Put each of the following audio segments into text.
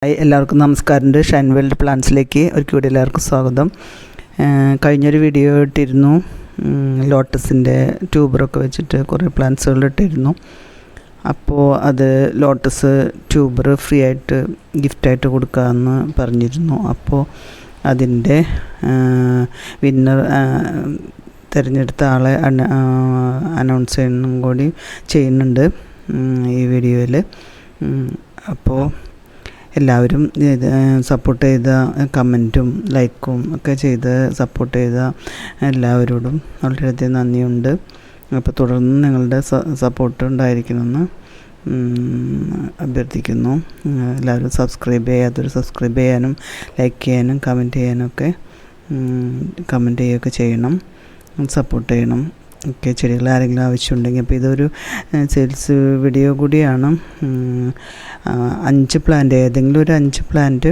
എല്ലാവർക്കും നമസ്കാരമുണ്ട്. ഷൈൻ വേൾഡ് പ്ലാന്റ്സിലേക്ക് ഒരിക്കൽ കൂടി എല്ലാവർക്കും സ്വാഗതം. കഴിഞ്ഞൊരു വീഡിയോ ഇട്ടിരുന്നു, ലോട്ടസിൻ്റെ ട്യൂബറൊക്കെ വെച്ചിട്ട് കുറേ പ്ലാന്റ്സുകൾ ഇട്ടിരുന്നു. അപ്പോൾ അത് ലോട്ടസ് ട്യൂബർ ഫ്രീ ആയിട്ട് ഗിഫ്റ്റായിട്ട് കൊടുക്കാമെന്ന് പറഞ്ഞിരുന്നു. അപ്പോൾ അതിൻ്റെ വിന്നർ തിരഞ്ഞെടുത്ത ആളെ അനൗൺസ് ചെയ്യുന്നതും കൂടി ചെയ്യുന്നുണ്ട് ഈ വീഡിയോയിൽ. അപ്പോൾ എല്ലാവരും സപ്പോർട്ട് ചെയ്ത, കമൻറ്റും ലൈക്കും ഒക്കെ ചെയ്ത് സപ്പോർട്ട് ചെയ്ത എല്ലാവരോടും വളരെയധികം നന്ദിയുണ്ട്. അപ്പോൾ തുടർന്ന് നിങ്ങളുടെ സപ്പോർട്ട് ഉണ്ടായിരിക്കണമെന്ന് അഭ്യർത്ഥിക്കുന്നു. എല്ലാവരും സബ്സ്ക്രൈബ് ചെയ്യാത്തവർ സബ്സ്ക്രൈബ് ചെയ്യാനും ലൈക്ക് ചെയ്യാനും കമൻറ്റ് ചെയ്യാനൊക്കെ കമൻറ്റ് ചെയ്യുകയൊക്കെ ചെയ്യണം, സപ്പോർട്ട് ചെയ്യണം. ഒക്കെ ചെടികൾ ആരെങ്കിലും ആവശ്യമുണ്ടെങ്കിൽ, അപ്പോൾ ഇതൊരു സെയിൽസ് വീഡിയോ കൂടിയാണ്. 5 പ്ലാന്റ്, ഏതെങ്കിലും ഒരു 5 പ്ലാന്റ്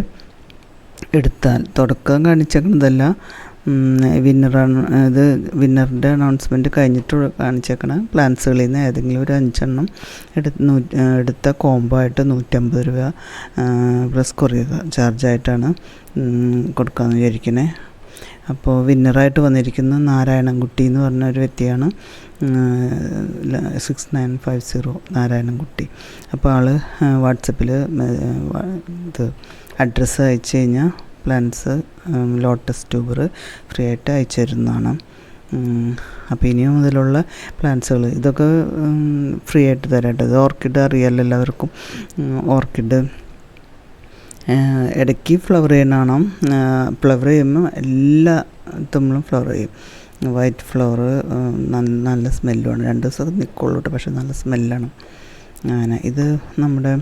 എടുത്താൽ, തുടക്കം കാണിച്ചേക്കണതല്ല, വിന്നറാണ് ഇത്, വിന്നറിൻ്റെ അനൗൺസ്മെൻറ്റ് കഴിഞ്ഞിട്ട് കാണിച്ചേക്കണ പ്ലാന്റ്സുകളിൽ നിന്ന് ഏതെങ്കിലും ഒരു 5 എണ്ണം എടുത്ത കോംബോ ആയിട്ട് 150 രൂപ പ്ലസ് കൊറിയർ ചാർജായിട്ടാണ് കൊടുക്കാമെന്ന് വിചാരിക്കണേ. അപ്പോൾ വിന്നറായിട്ട് വന്നിരിക്കുന്ന നാരായണൻകുട്ടി എന്ന് പറഞ്ഞ ഒരു വ്യക്തിയാണ്, 6950 നാരായണൻകുട്ടി. അപ്പോൾ ആൾ വാട്സപ്പിൽ ഇത് അഡ്രസ്സ് അയച്ചു കഴിഞ്ഞാൽ പ്ലാന്റ്സ് ലോട്ടസ് ട്യൂബർ ഫ്രീ ആയിട്ട് അയച്ചു തരുന്നതാണ്. അപ്പോൾ ഇനി മുതലുള്ള പ്ലാന്റ്സുകൾ ഇതൊക്കെ ഫ്രീ ആയിട്ട് തരാട്ടോ. ഇത് ഓർക്കിഡ് അറിയാമല്ലോ എല്ലാവർക്കും. ഓർക്കിഡ് ഇടയ്ക്ക് ഫ്ലവർ ചെയ്യണം. ഫ്ലവർ ചെയ്യുമ്പോൾ എല്ലാ തമ്മിലും ഫ്ലവർ ചെയ്യും. വൈറ്റ് ഫ്ലവർ നല്ല സ്മെല്ലുമാണ്. 2 ദിവസം നിൽക്കുള്ളൂ കേട്ടോ, പക്ഷേ നല്ല സ്മെല്ലാണ്. അങ്ങനെ ഇത് നമ്മുടെ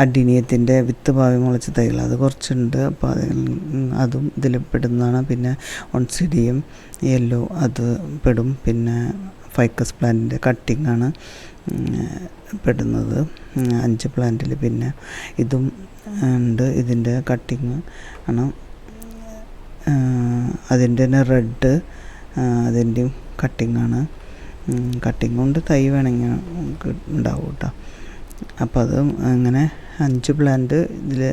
അഡിനിയത്തിൻ്റെ വിത്ത് ഭാവി മുളച്ച തൈകൾ അത് കുറച്ചുണ്ട്. അപ്പോൾ അതും ഇതിൽ പെടുന്നതാണ്. പിന്നെ ഒൺസിഡിയും യെല്ലോ അത് പെടും. പിന്നെ ഫൈക്കസ് പ്ലാന്റിൻ്റെ കട്ടിങ്ങാണ് പെടുന്നത് 5 പ്ലാന്റിൽ. പിന്നെ ഇതും ഉണ്ട്, ഇതിൻ്റെ കട്ടിങ് ആണ്. അതിൻ്റെ തന്നെ റെഡ്, അതിൻ്റെയും കട്ടിങ്ങാണ്. കട്ടിങ് കൊണ്ട് തൈ വേണമെങ്കിൽ ഉണ്ടാവും കേട്ടോ. അപ്പോൾ അത് അങ്ങനെ 5 പ്ലാന്റ് ഇതിൽ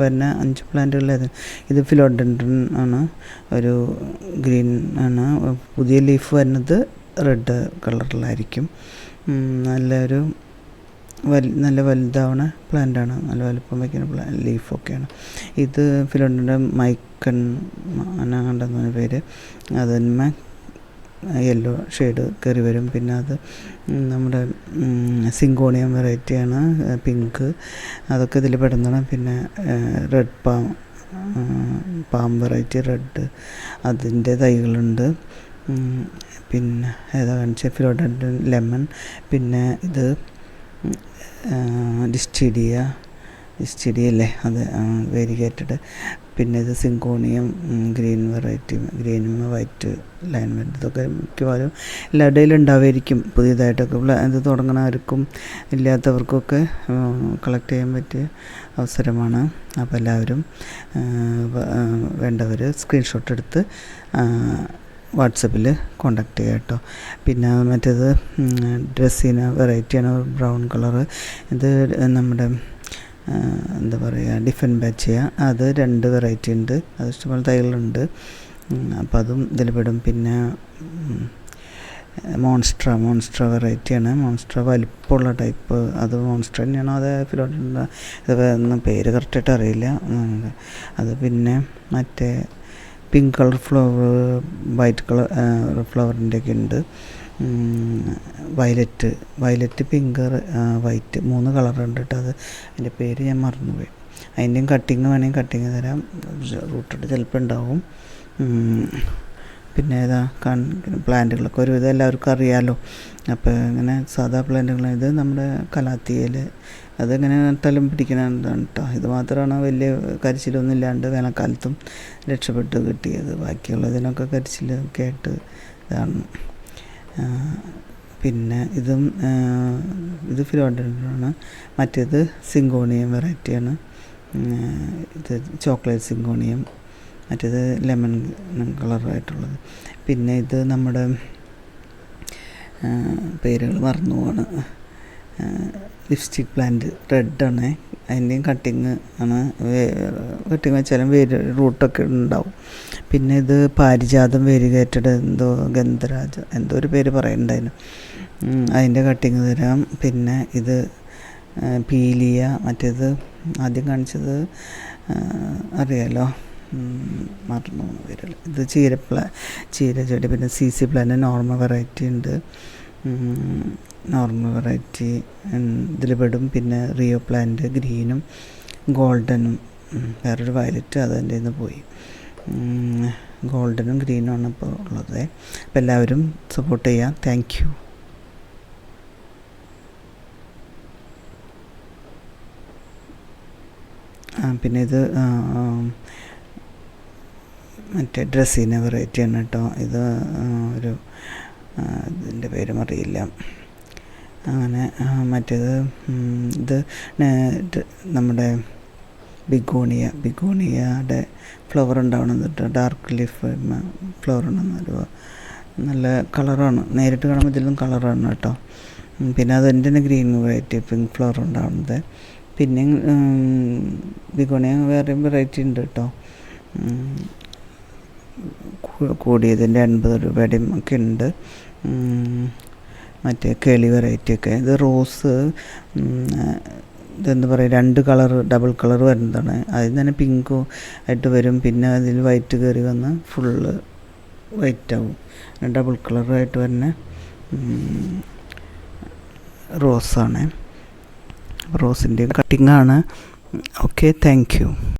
വരുന്ന 5 പ്ലാന്റുകളിൽ ഇത് ഫിലോഡെൻഡ്രൻ ആണ്, ഒരു ഗ്രീൻ ആണ്. പുതിയ ലീഫ് വരുന്നത് റെഡ് കളറിലായിരിക്കും. നല്ലൊരു നല്ല വലുതാവണ പ്ലാന്റാണ്, നല്ല വലുപ്പം വയ്ക്കുന്ന ലീഫൊക്കെയാണ്. ഇത് ഫിലോഡെൻഡ്രൻ്റെ മൈക്കൺ കണ്ടെന്ന പേര്. അതിന്മേ യെല്ലോ ഷെയ്ഡ് കയറി വരും. പിന്നെ അത് നമ്മുടെ സിങ്കോണിയം വെറൈറ്റിയാണ്, പിങ്ക്, അതൊക്കെ ഇതിൽ പെടുന്നതാണ്. പിന്നെ റെഡ് പാം വെറൈറ്റി റെഡ്, അതിൻ്റെ തൈകളുണ്ട്. പിന്നെ ഏതാ കാണിച്ച ഫിലോഡെൻഡ്രൻ ലെമൺ. പിന്നെ ഇത് ഡിസ്റ്റിഡിയ അല്ലേ, അത് വേരിഗേറ്റഡ്. പിന്നെ ഇത് സിങ്കോണിയം ഗ്രീൻ വെറൈറ്റി, ഗ്രീനും വൈറ്റ് ലൈൻ വരുന്നത്. ഇതൊക്കെ മിക്കവാറും എല്ലാവരുടെയും ഉണ്ടാവുമായിരിക്കും. പുതിയതായിട്ടൊക്കെ ഇത് തുടങ്ങണവർക്കും ഇല്ലാത്തവർക്കൊക്കെ കളക്ട് ചെയ്യാൻ പറ്റിയ അവസരമാണ്. അപ്പോൾ എല്ലാവരും വേണ്ടവർ സ്ക്രീൻഷോട്ട് എടുത്ത് വാട്സപ്പിൽ കോണ്ടാക്ട് ചെയ്യുക കേട്ടോ. പിന്നെ മറ്റേത് ഡ്രസ്സിന വെറൈറ്റിയാണ്, ബ്രൗൺ കളറ്. ഇത് നമ്മുടെ എന്താ പറയുക, ഡിഫൻ ബാച്ച് ചെയ്യുക. അത് 2 വെറൈറ്റി ഉണ്ട്, അത് ഇഷ്ടംപോലെ തൈകളുണ്ട്. അപ്പോൾ അതും ഇതിൽ പെടും. പിന്നെ മോൺസ്ട്ര വെറൈറ്റിയാണ്. മോൺസ്ട്ര വലിപ്പമുള്ള ടൈപ്പ്, അത് മോൺസ്ട്ര തന്നെയാണോ അത് ഫിലോഡെൻഡ്രൻ, ഇത് പേര് കറക്റ്റായിട്ട് അറിയില്ല അത്. പിന്നെ മറ്റേ pink colour flower, white colour ഫ്ലവറിൻ്റെയൊക്കെ ഉണ്ട്. വയലറ്റ് പിങ്ക് വൈറ്റ് 3 കളറുണ്ട് കേട്ടോ. അത് അതിൻ്റെ പേര് ഞാൻ മറന്നുപോയി. അതിൻ്റെയും കട്ടിങ് വേണമെങ്കിൽ കട്ടിങ് തരാം, റൂട്ടിട്ട് ചിലപ്പോൾ ഉണ്ടാവും. പിന്നെ ഏതാ പ്ലാന്റുകളൊക്കെ ഒരുവിധം എല്ലാവർക്കും അറിയാമല്ലോ. അപ്പോൾ ഇങ്ങനെ സാധാ പ്ലാന്റുകൾ, ഇത് നമ്മുടെ കലാത്തിയയിൽ അതിങ്ങനെ നട്ടാലും പിടിക്കണതാണ് കേട്ടോ. ഇത് മാത്രമാണ് വലിയ കരിച്ചിലൊന്നും ഇല്ലാണ്ട് വേനൽക്കാലത്തും രക്ഷപ്പെട്ട് കിട്ടിയത്. ബാക്കിയുള്ളതിനൊക്കെ കരിച്ചിലൊക്കെ ആയിട്ട് ഇതാണ്. പിന്നെ ഇത് ഫിലോഡെൻഡ്രനാണ്. മറ്റേത് സിങ്കോണിയം വെറൈറ്റിയാണ്. ഇത് ചോക്ലേറ്റ് സിങ്കോണിയം, മറ്റേത് ലെമൺ കളറായിട്ടുള്ളത്. പിന്നെ ഇത് നമ്മുടെ പേരുകൾ മറന്നു പോവാണ്. ലിപ്സ്റ്റിക് പ്ലാന്റ് റെഡാണ്, അതിൻ്റെയും കട്ടിങ് ആണ്. കട്ടിങ് വെച്ചാലും വേര് റൂട്ടൊക്കെ ഉണ്ടാവും. പിന്നെ ഇത് പാരിജാതം വേരിഗേറ്റഡ് എന്തോ ഗന്ധരാജ എന്തോ ഒരു പേര് പറയുന്നുണ്ടായിരുന്നു, അതിൻ്റെ കട്ടിങ് തരാം. പിന്നെ ഇത് പീലിയ, മറ്റേത് ആദ്യം കാണിച്ചത് അറിയാലോ, മറന്നു പേരല്ല. ഇത് ചീരച്ചെടി. പിന്നെ CC പ്ലാന്റ് നോർമൽ വെറൈറ്റി ഉണ്ട്, നോർമൽ വെറൈറ്റി ഇതിൽ പെടും. പിന്നെ റിയോ പ്ലാന്റ് ഗ്രീനും ഗോൾഡനും, വേറൊരു വയലറ്റ് അത് എൻ്റെ നിന്ന് പോയി. ഗോൾഡനും ഗ്രീനും ആണ് ഇപ്പോൾ ഉള്ളത്. അപ്പോൾ എല്ലാവരും സപ്പോർട്ട് ചെയ്യാം. Thank you. പിന്നെ ഇത് മറ്റേ ഡ്രസ്സിൻ്റെ വെറൈറ്റിയാണ് കേട്ടോ. ഇത് ഒരു ഇതിൻ്റെ പേരും അറിയില്ല. അങ്ങനെ മറ്റേത് ഇത് നമ്മുടെ ബിഗോണിയയുടെ ഫ്ലവർ ഉണ്ടാവണത് കേട്ടോ. ഡാർക്ക് ലീഫ് ഫ്ലവർ ഉണ്ടെന്നൊരു നല്ല കളറാണ്, നേരിട്ട് കാണുമ്പോൾ ഇതിലും കളറാണ് കേട്ടോ. പിന്നെ അതിൻ്റെ തന്നെ ഗ്രീൻ വെറൈറ്റി പിങ്ക് ഫ്ലവർ ഉണ്ടാവുന്നത്. പിന്നെ ബിഗോണിയ വേറെയും വെറൈറ്റി ഉണ്ട് കേട്ടോ. കൂടിയതിൻ്റെ 50 രൂപയുടെയും ഒക്കെ ഉണ്ട്. മറ്റേ കേളി വെറൈറ്റിയൊക്കെ. ഇത് റോസ് ഇതെന്താ പറയുക, 2 കളർ ഡബിൾ കളർ വരുന്നതാണ്. അതിൽ തന്നെ പിങ്കും ആയിട്ട് വരും. പിന്നെ അതിൽ വൈറ്റ് കയറി വന്ന് ഫുള്ള് വൈറ്റ് ആവും. ഡബിൾ കളറായിട്ട് വരുന്ന റോസാണ്. റോസിൻ്റെ കട്ടിങ്ങാണ്. Okay, thank U.